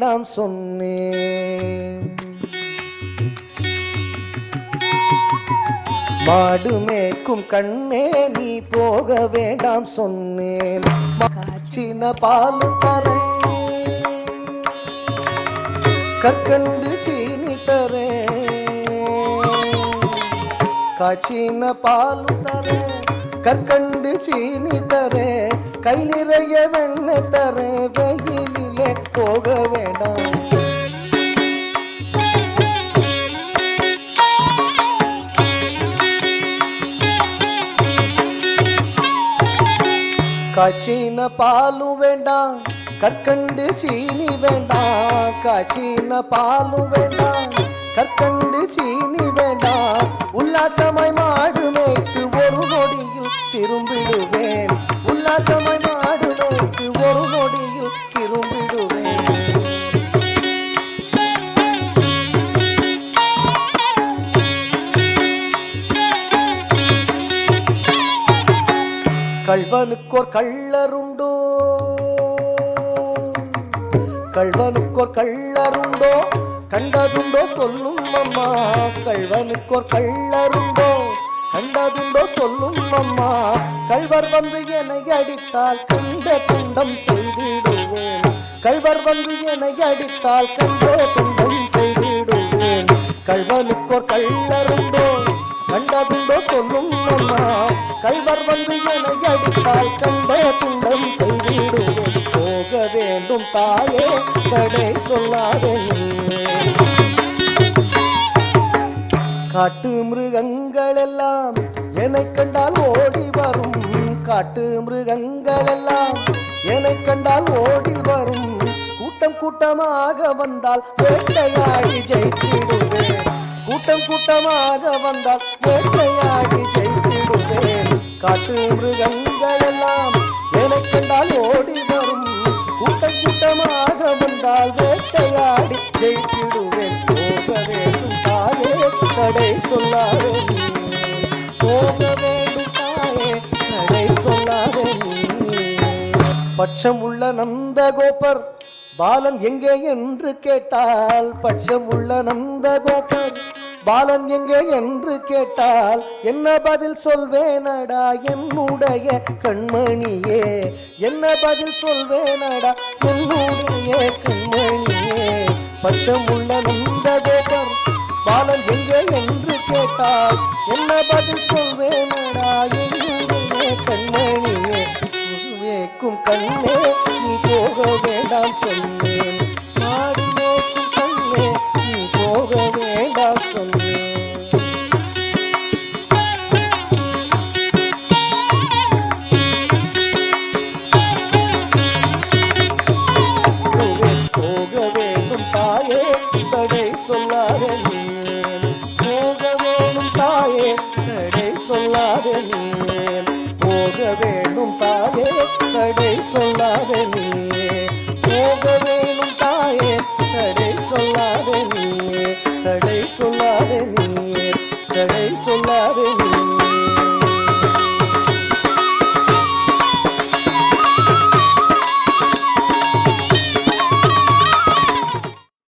வேண்டாம் சொன்னேன். மாடு மேய்க்கும் கண்ணே நீ போக வேண்டாம் சொன்னேன். காய்ச்சின பால் தரேன், கற்கண்டு சீனி தரேன். காய்ச்சின பால் தரேன், கற்கண்டு சீனி தரேன். கை நிறைய வெண்ணெய் தரேன், வெயிலிலே போக வேண்டாம். காய்ச்சின பாலும் வேண்டாம், கற்கண்டு சீனி வேண்டாம். காய்ச்சின பாலும் வேண்டாம், கற்கண்டு சீனி வேண்டாம். உல்லாசமாய் மாடு மேய்த்து ஒரு நொடியில் திரும்பிடுவேன். உல்லாசமாய் மாடு மேய்த்து ஒரு நொடியில் திரும்பிடுவேன். கள்வனுக்கோர் கள்ளருண்டோ, கள்வனுக்கோர் கள்ளருண்டோ, கண்டதுண்டோ சொல்லும் அம்மா. கள்வனுக்கோர் கள்ளருண்டோ, கண்டதுண்டோ சொல்லும் அம்மா. கள்வர் வந்து என்னை அடித்தால் கண்ட துண்டம் செய்திடுவேன். கள்வர் வந்து என்னை அடித்தால் கண்ட துண்டம் செய்திடுவேன். கள்வனுக்கோர் கள்ளருண்டோ, கண்டதுண்டோ சொல்லும் அம்மா. கள்வர் வந்து என்னை அடித்தால் கண்ட துண்டம் செய்திடுவேன். போக வேண்டும் தாயே, தடை சொல்லாதே. காட்டு மிருகங்கள் எல்லாம் என்னை கண்டால் ஓடி வரும். காட்டு மிருகங்கள் எல்லாம் என்னை கண்டால் ஓடி வரும். கூட்டம் கூட்டமாக வந்தால் வேட்டையாடி ஜெயித்திடுவேன். கூட்டம் கூட்டமாக வந்தால் வேட்டையாடி ஜெயித்திடுவேன். காட்டு மிருகங்கள் எல்லாம் என்னை கண்டால் ஓடி வரும். கூட்டம் கூட்டமாக வந்தால் வேட்டையாடி ஜெயித்திடுவேன். போக வேண்டும் தாயே, தடை சொல்லாதே. போக வேண்டும் தாயே, தடை சொல்லாதே. பட்சம் உள்ள நந்தகோபர் பாலன் எங்கே என்று கேட்டால், பட்சம் உள்ள நந்தகோபர் பாலன் எங்கே என்று கேட்டால் என்ன பதில் சொல்வேனடா என்னுடைய கண்மணியே. என்ன பதில் சொல்வேனடா என்னுடைய கண்மணியே. பட்சமுள்ள நந்தகோபர் பாலன் எங்கே என்று கேட்டால் என்ன பதில் சொல்வேனடா என்னுடைய கண்மணியே. வேக்கும் கண்ணே நீ போக வேண்டாம் சொன்னேன். நாடு வேக்கும் கண்ணே நீ போக வேண்டாம் சொன்னேன். போக வேண்டும் தாயே, தடை சொல்லாதே. போக வேண்டும் தாயே, தடை சொல்லாதே. போக வேண்டும் தாயே, தடை சொல்லாதே.